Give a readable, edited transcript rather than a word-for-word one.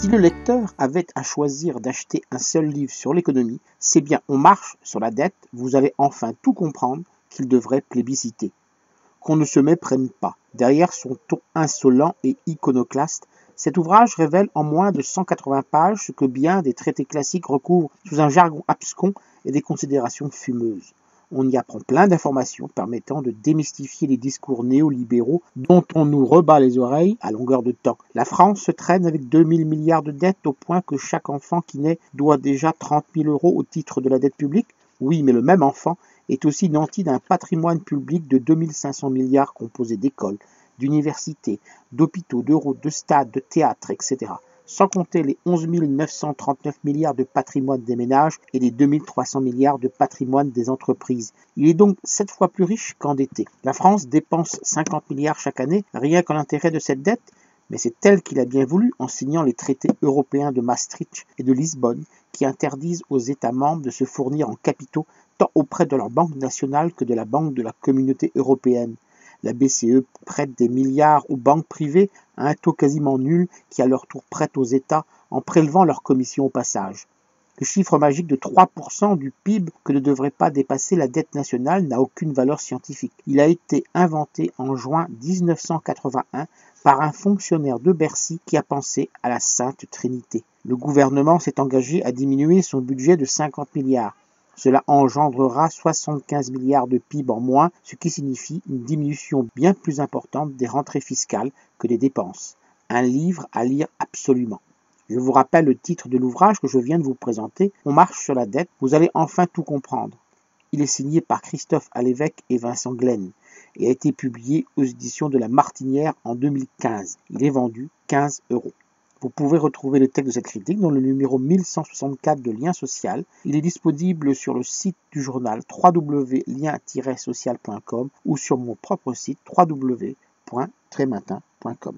Si le lecteur avait à choisir d'acheter un seul livre sur l'économie, c'est bien On marche sur la dette, vous allez enfin tout comprendre qu'il devrait plébisciter. Qu'on ne se méprenne pas. Derrière son ton insolent et iconoclaste, cet ouvrage révèle en moins de 180 pages ce que bien des traités classiques recouvrent sous un jargon abscon et des considérations fumeuses. On y apprend plein d'informations permettant de démystifier les discours néolibéraux dont on nous rebat les oreilles à longueur de temps. La France se traîne avec 2000 milliards de dettes au point que chaque enfant qui naît doit déjà 30 000 € au titre de la dette publique. Oui, mais le même enfant est aussi nanti d'un patrimoine public de 2500 milliards composé d'écoles, d'universités, d'hôpitaux, de routes, de stades, de théâtres, etc. Sans compter les 11 939 milliards de patrimoine des ménages et les 2300 milliards de patrimoine des entreprises. Il est donc 7 fois plus riche qu'endetté. La France dépense 50 milliards chaque année rien qu'en intérêt de cette dette, mais c'est elle qui l'a bien voulu en signant les traités européens de Maastricht et de Lisbonne qui interdisent aux États membres de se fournir en capitaux tant auprès de leur banque nationale que de la banque de la communauté européenne. La BCE prête des milliards aux banques privées à un taux quasiment nul qui à leur tour prête aux États en prélevant leurs commissions au passage. Le chiffre magique de 3% du PIB que ne devrait pas dépasser la dette nationale n'a aucune valeur scientifique. Il a été inventé en juin 1981 par un fonctionnaire de Bercy qui a pensé à la Sainte Trinité. Le gouvernement s'est engagé à diminuer son budget de 50 milliards. Cela engendrera 75 milliards de PIB en moins, ce qui signifie une diminution bien plus importante des rentrées fiscales que des dépenses. Un livre à lire absolument. Je vous rappelle le titre de l'ouvrage que je viens de vous présenter, On marche sur la dette, vous allez enfin tout comprendre. Il est signé par Christophe Alévèque et Vincent Glenn et a été publié aux éditions de La Martinière en 2015. Il est vendu 15 €. Vous pouvez retrouver le texte de cette critique dans le numéro 1164 de Lien Social. Il est disponible sur le site du journal www.lien-social.com ou sur mon propre site www.trématin.com.